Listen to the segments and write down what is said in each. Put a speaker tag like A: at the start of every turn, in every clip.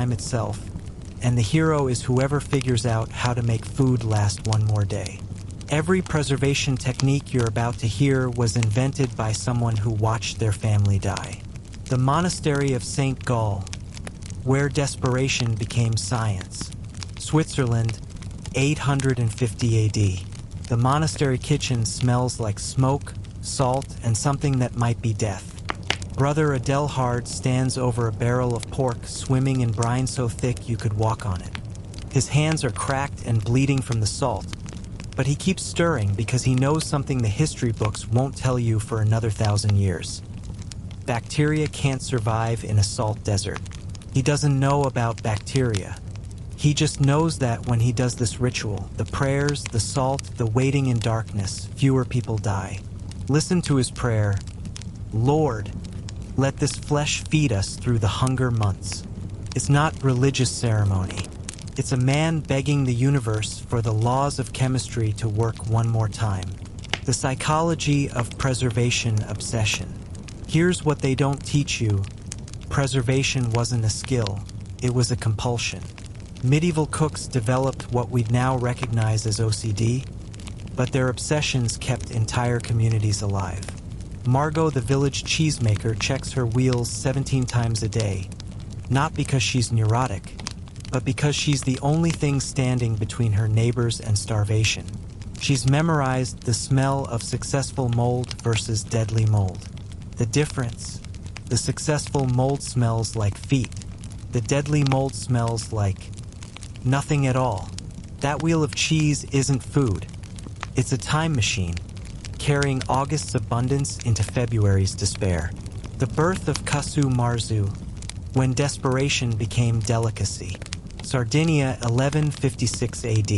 A: time itself, and the hero is whoever figures out how to make food last one more day. Every preservation technique you're about to hear was invented by someone who watched their family die. The monastery of St. Gall, where desperation became science. Switzerland, 850 AD. The monastery kitchen smells like smoke, salt, and something that might be death. Brother Adelhard stands over a barrel of pork swimming in brine so thick you could walk on it. His hands are cracked and bleeding from the salt, but he keeps stirring because he knows something the history books won't tell you for another 1,000 years. Bacteria can't survive in a salt desert. He doesn't know about bacteria. He just knows that when he does this ritual, the prayers, the salt, the waiting in darkness, fewer people die. Listen to his prayer. Lord, let this flesh feed us through the hunger months. It's not religious ceremony. It's a man begging the universe for the laws of chemistry to work one more time. The psychology of preservation obsession. Here's what they don't teach you. Preservation wasn't a skill. It was a compulsion. Medieval cooks developed what we'd now recognize as OCD, but their obsessions kept entire communities alive. Margot, the village cheesemaker, checks her wheels 17 times a day, not because she's neurotic, but because she's the only thing standing between her neighbors and starvation. She's memorized the smell of successful mold versus deadly mold. The difference: the successful mold smells like feet. The deadly mold smells like nothing at all. That wheel of cheese isn't food. It's a time machine, carrying August's abundance into February's despair. The birth of casu marzu, when desperation became delicacy. Sardinia, 1156 AD.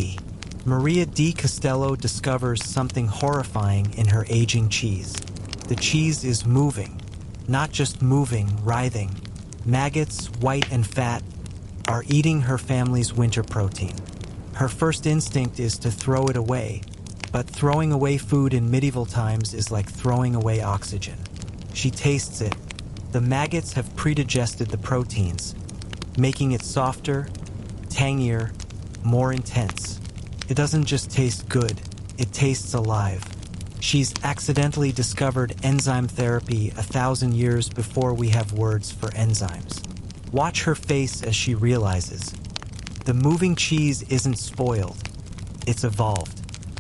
A: Maria di Castello discovers something horrifying in her aging cheese. The cheese is moving, not just moving, writhing. Maggots, white and fat, are eating her family's winter protein. Her first instinct is to throw it away, but throwing away food in medieval times is like throwing away oxygen. She tastes it. The maggots have predigested the proteins, making it softer, tangier, more intense. It doesn't just taste good, it tastes alive. She's accidentally discovered enzyme therapy 1,000 years before we have words for enzymes. Watch her face as she realizes. The moving cheese isn't spoiled, it's evolved.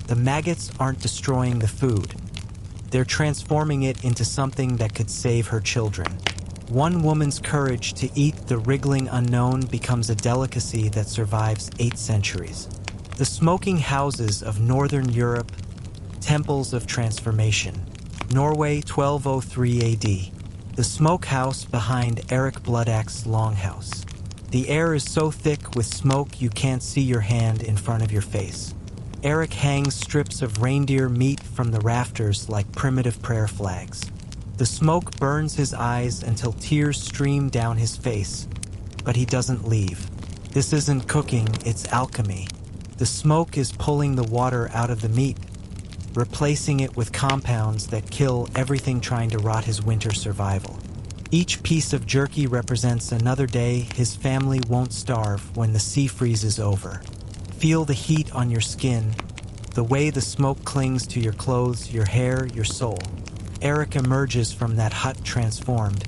A: The maggots aren't destroying the food. They're transforming it into something that could save her children. One woman's courage to eat the wriggling unknown becomes a delicacy that survives 8 centuries. The smoking houses of Northern Europe, temples of transformation. Norway, 1203 AD. The smokehouse behind Eric Bloodaxe's longhouse. The air is so thick with smoke you can't see your hand in front of your face. Eric hangs strips of reindeer meat from the rafters like primitive prayer flags. The smoke burns his eyes until tears stream down his face, but he doesn't leave. This isn't cooking, it's alchemy. The smoke is pulling the water out of the meat, replacing it with compounds that kill everything trying to rot his winter survival. Each piece of jerky represents another day his family won't starve when the sea freezes over. Feel the heat on your skin, the way the smoke clings to your clothes, your hair, your soul. Eric emerges from that hut transformed.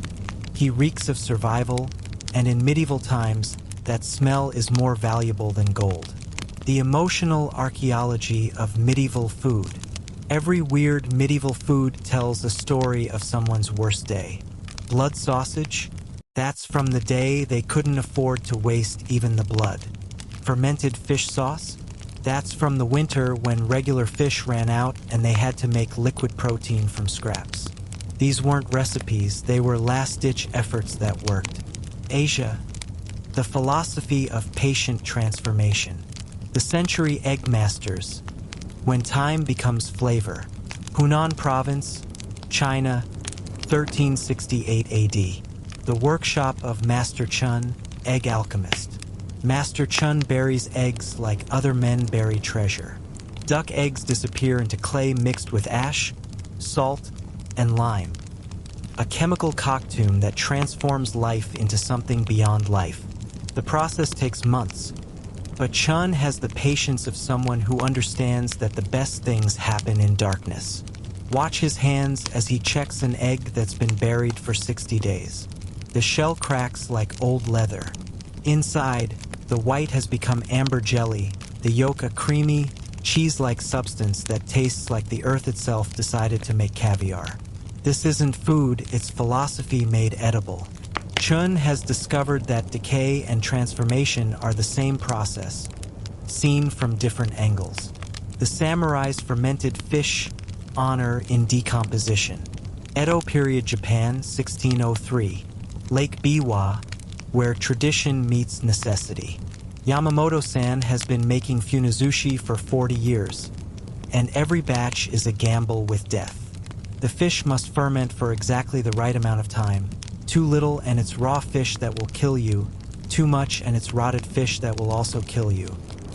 A: He reeks of survival, and in medieval times, that smell is more valuable than gold. The emotional archaeology of medieval food. Every weird medieval food tells a story of someone's worst day. Blood sausage? That's from the day they couldn't afford to waste even the blood. Fermented fish sauce? That's from the winter when regular fish ran out and they had to make liquid protein from scraps. These weren't recipes, they were last-ditch efforts that worked. Asia. The philosophy of patient transformation. The century egg masters. When time becomes flavor. Hunan Province, China, 1368 AD. The workshop of Master Chun, egg alchemist. Master Chun buries eggs like other men bury treasure. Duck eggs disappear into clay mixed with ash, salt, and lime. A chemical cocktail that transforms life into something beyond life. The process takes months, but Chun has the patience of someone who understands that the best things happen in darkness. Watch his hands as he checks an egg that's been buried for 60 days. The shell cracks like old leather. Inside, the white has become amber jelly, the yolk a creamy, cheese-like substance that tastes like the earth itself decided to make caviar. This isn't food, it's philosophy made edible. Chun has discovered that decay and transformation are the same process, seen from different angles. The samurai's fermented fish honor in decomposition. Edo period Japan, 1603. Lake Biwa, where tradition meets necessity. Yamamoto-san has been making funazushi for 40 years, and every batch is a gamble with death. The fish must ferment for exactly the right amount of time. Too little and it's raw fish that will kill you, too much and it's rotted fish that will also kill you.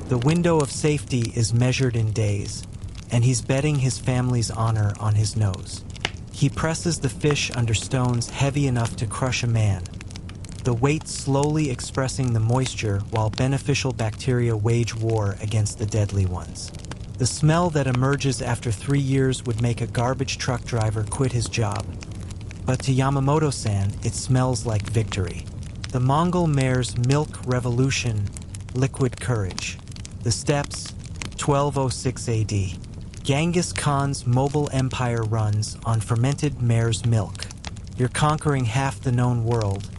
A: The window of safety is measured in days, and he's betting his family's honor on his nose. He presses the fish under stones heavy enough to crush a man, the weight slowly expressing the moisture while beneficial bacteria wage war against the deadly ones. The smell that emerges after 3 years would make a garbage truck driver quit his job. But to Yamamoto-san, it smells like victory. The Mongol mare's milk revolution, liquid courage. The steppes, 1206 AD. Genghis Khan's mobile empire runs on fermented mare's milk. You're conquering half the known world,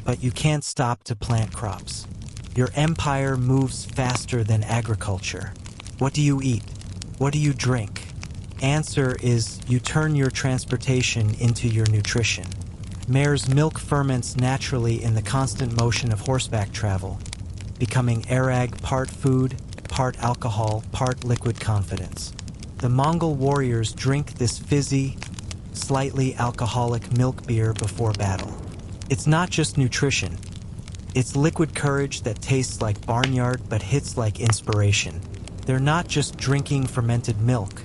A: but you can't stop to plant crops. Your empire moves faster than agriculture. What do you eat? What do you drink? Answer is you turn your transportation into your nutrition. Mare's milk ferments naturally in the constant motion of horseback travel, becoming arag part food, part alcohol, part liquid confidence. The Mongol warriors drink this fizzy, slightly alcoholic milk beer before battle. It's not just nutrition. It's liquid courage that tastes like barnyard but hits like inspiration. They're not just drinking fermented milk.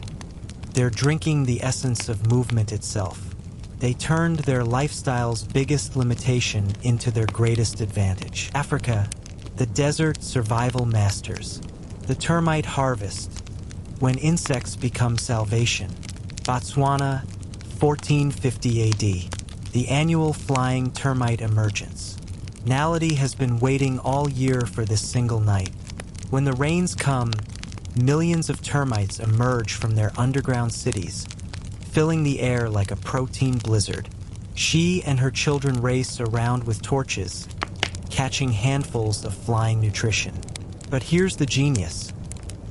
A: They're drinking the essence of movement itself. They turned their lifestyle's biggest limitation into their greatest advantage. Africa, the desert survival masters. The termite harvest, when insects become salvation. Botswana, 1450 AD. The annual flying termite emergence. Naledi has been waiting all year for this single night. When the rains come, millions of termites emerge from their underground cities, filling the air like a protein blizzard. She and her children race around with torches, catching handfuls of flying nutrition. But here's the genius.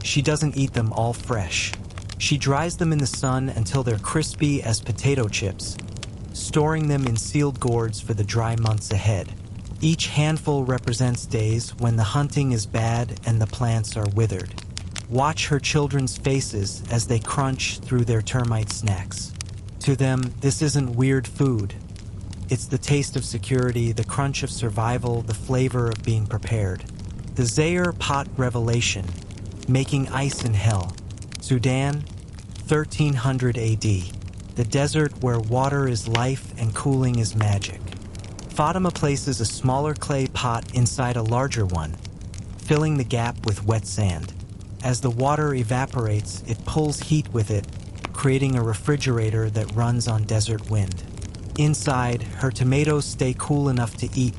A: She doesn't eat them all fresh. She dries them in the sun until they're crispy as potato chips, storing them in sealed gourds for the dry months ahead. Each handful represents days when the hunting is bad and the plants are withered. Watch her children's faces as they crunch through their termite snacks. To them, this isn't weird food. It's the taste of security, the crunch of survival, the flavor of being prepared. The Zaire pot revelation, making ice in hell. Sudan, 1300 AD. The desert where water is life and cooling is magic. Fatima places a smaller clay pot inside a larger one, filling the gap with wet sand. As the water evaporates, it pulls heat with it, creating a refrigerator that runs on desert wind. Inside, her tomatoes stay cool enough to eat.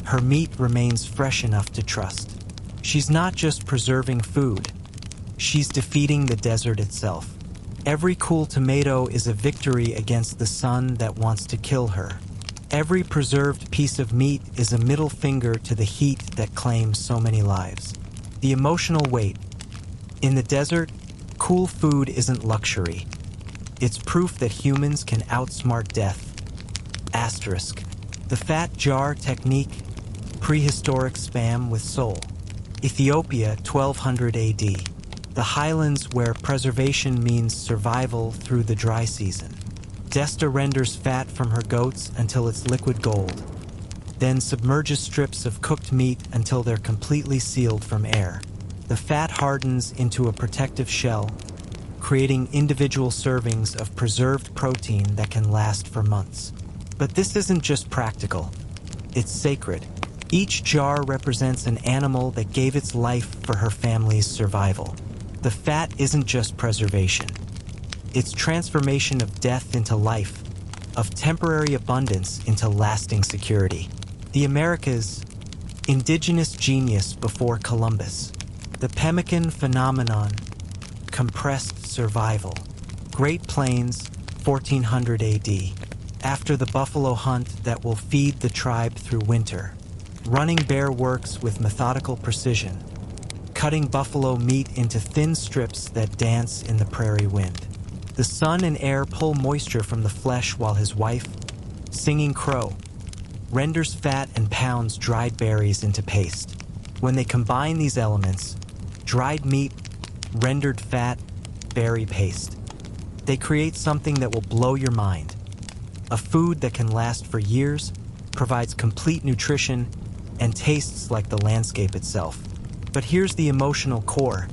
A: Her meat remains fresh enough to trust. She's not just preserving food. She's defeating the desert itself. Every cool tomato is a victory against the sun that wants to kill her. Every preserved piece of meat is a middle finger to the heat that claims so many lives. The emotional weight. In the desert, cool food isn't luxury. It's proof that humans can outsmart death. Asterisk. The fat jar technique, prehistoric spam with soul. Ethiopia, 1200 AD. The highlands where preservation means survival through the dry season. Desta renders fat from her goats until it's liquid gold, then submerges strips of cooked meat until they're completely sealed from air. The fat hardens into a protective shell, creating individual servings of preserved protein that can last for months. But this isn't just practical. It's sacred. Each jar represents an animal that gave its life for her family's survival. The fat isn't just preservation. It's transformation of death into life, of temporary abundance into lasting security. The Americas, indigenous genius before Columbus. The pemmican phenomenon, compressed survival. Great Plains, 1400 AD. After the buffalo hunt that will feed the tribe through winter. Running Bear works with methodical precision, cutting buffalo meat into thin strips that dance in the prairie wind. The sun and air pull moisture from the flesh while his wife, singing crow, renders fat and pounds dried berries into paste. When they combine these elements, dried meat, rendered fat, berry paste, they create something that will blow your mind. A food that can last for years, provides complete nutrition, and tastes like the landscape itself. But here's the emotional core.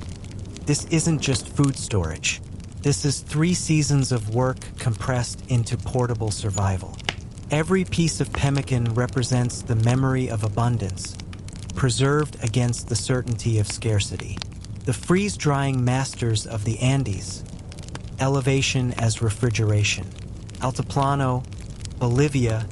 A: This isn't just food storage. This is 3 seasons of work compressed into portable survival. Every piece of pemmican represents the memory of abundance, preserved against the certainty of scarcity. The freeze-drying masters of the Andes, elevation as refrigeration. Altiplano, Bolivia,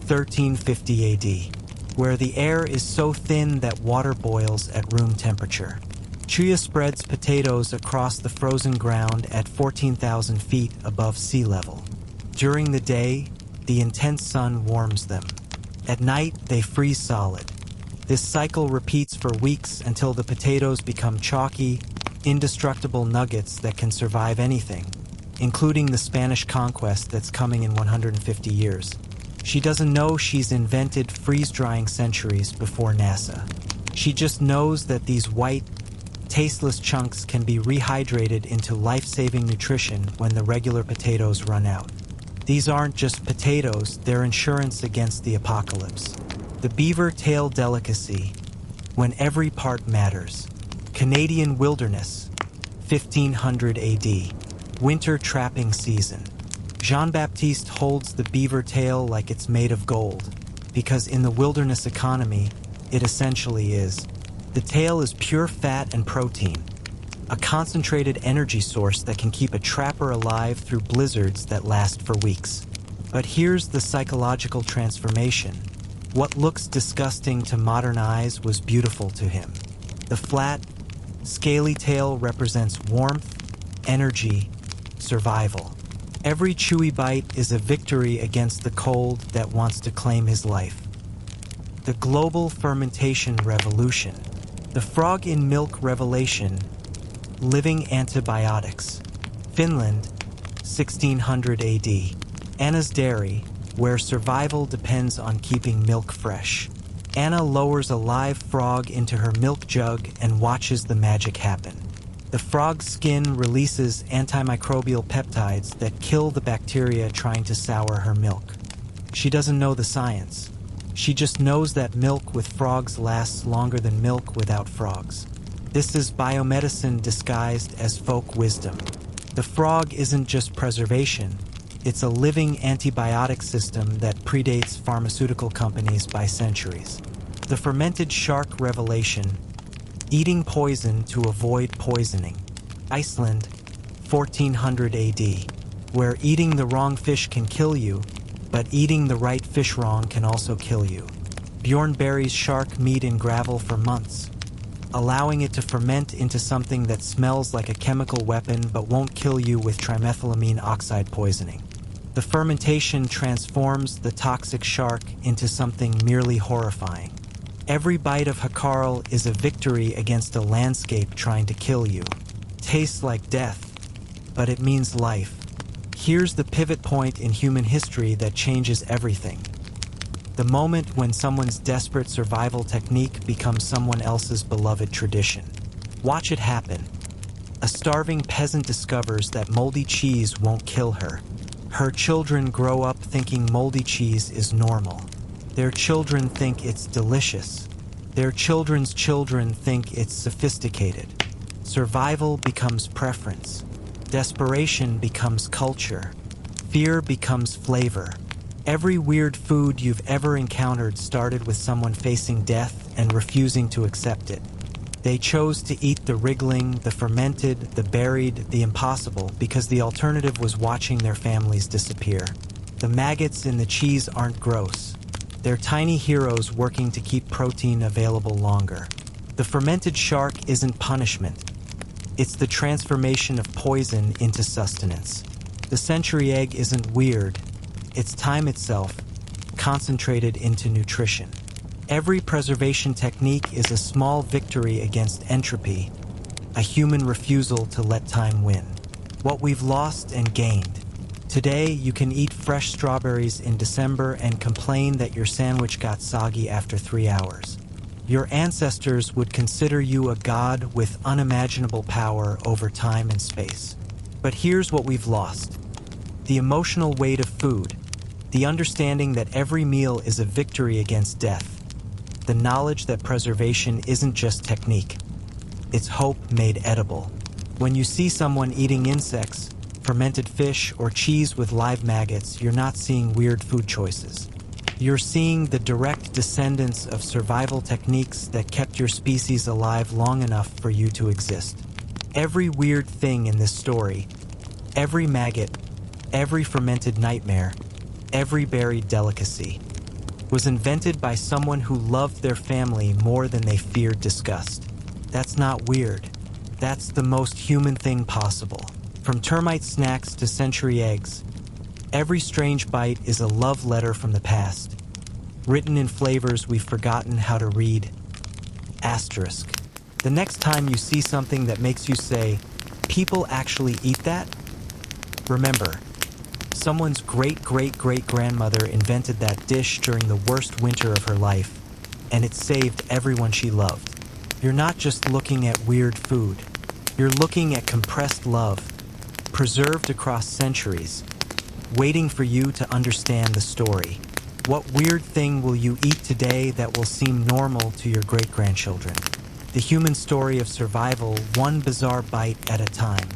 A: 1350 AD. Where the air is so thin that water boils at room temperature. Chuya spreads potatoes across the frozen ground at 14,000 feet above sea level. During the day, the intense sun warms them. At night, they freeze solid. This cycle repeats for weeks until the potatoes become chalky, indestructible nuggets that can survive anything, including the Spanish conquest that's coming in 150 years. She doesn't know she's invented freeze-drying centuries before NASA. She just knows that these white, tasteless chunks can be rehydrated into life-saving nutrition when the regular potatoes run out. These aren't just potatoes, they're insurance against the apocalypse. The beaver tail delicacy, when every part matters. Canadian wilderness, 1500 AD. Winter trapping season. Jean-Baptiste holds the beaver tail like it's made of gold, because in the wilderness economy, it essentially is. The tail is pure fat and protein, a concentrated energy source that can keep a trapper alive through blizzards that last for weeks. But here's the psychological transformation. What looks disgusting to modern eyes was beautiful to him. The flat, scaly tail represents warmth, energy, survival. Every chewy bite is a victory against the cold that wants to claim his life. The global fermentation revolution. The frog in milk revelation. Living antibiotics. Finland, 1600 AD. Anna's dairy, where survival depends on keeping milk fresh. Anna lowers a live frog into her milk jug and watches the magic happen. The frog's skin releases antimicrobial peptides that kill the bacteria trying to sour her milk. She doesn't know the science. She just knows that milk with frogs lasts longer than milk without frogs. This is biomedicine disguised as folk wisdom. The frog isn't just preservation. It's a living antibiotic system that predates pharmaceutical companies by centuries. The fermented shark revelation. Eating poison to avoid poisoning. Iceland, 1400 AD, where eating the wrong fish can kill you, but eating the right fish wrong can also kill you. Bjorn buries shark meat in gravel for months, allowing it to ferment into something that smells like a chemical weapon but won't kill you with trimethylamine oxide poisoning. The fermentation transforms the toxic shark into something merely horrifying. Every bite of Hakarl is a victory against a landscape trying to kill you. Tastes like death, but it means life. Here's the pivot point in human history that changes everything. The moment when someone's desperate survival technique becomes someone else's beloved tradition. Watch it happen. A starving peasant discovers that moldy cheese won't kill her. Her children grow up thinking moldy cheese is normal. Their children think it's delicious. Their children's children think it's sophisticated. Survival becomes preference. Desperation becomes culture. Fear becomes flavor. Every weird food you've ever encountered started with someone facing death and refusing to accept it. They chose to eat the wriggling, the fermented, the buried, the impossible because the alternative was watching their families disappear. The maggots in the cheese aren't gross. They're tiny heroes working to keep protein available longer. The fermented shark isn't punishment. It's the transformation of poison into sustenance. The century egg isn't weird. It's time itself, concentrated into nutrition. Every preservation technique is a small victory against entropy, a human refusal to let time win. What we've lost and gained. Today, you can eat fresh strawberries in December and complain that your sandwich got soggy after 3 hours. Your ancestors would consider you a god with unimaginable power over time and space. But here's what we've lost. The emotional weight of food. The understanding that every meal is a victory against death. The knowledge that preservation isn't just technique. It's hope made edible. When you see someone eating insects, fermented fish, or cheese with live maggots, you're not seeing weird food choices. You're seeing the direct descendants of survival techniques that kept your species alive long enough for you to exist. Every weird thing in this story, every maggot, every fermented nightmare, every buried delicacy, was invented by someone who loved their family more than they feared disgust. That's not weird. That's the most human thing possible. From termite snacks to century eggs, every strange bite is a love letter from the past, written in flavors we've forgotten how to read. Asterisk. The next time you see something that makes you say, "People actually eat that?" remember, someone's great-great-great-grandmother invented that dish during the worst winter of her life, and it saved everyone she loved. You're not just looking at weird food. You're looking at compressed love, preserved across centuries, waiting for you to understand the story. What weird thing will you eat today that will seem normal to your great-grandchildren? The human story of survival, one bizarre bite at a time.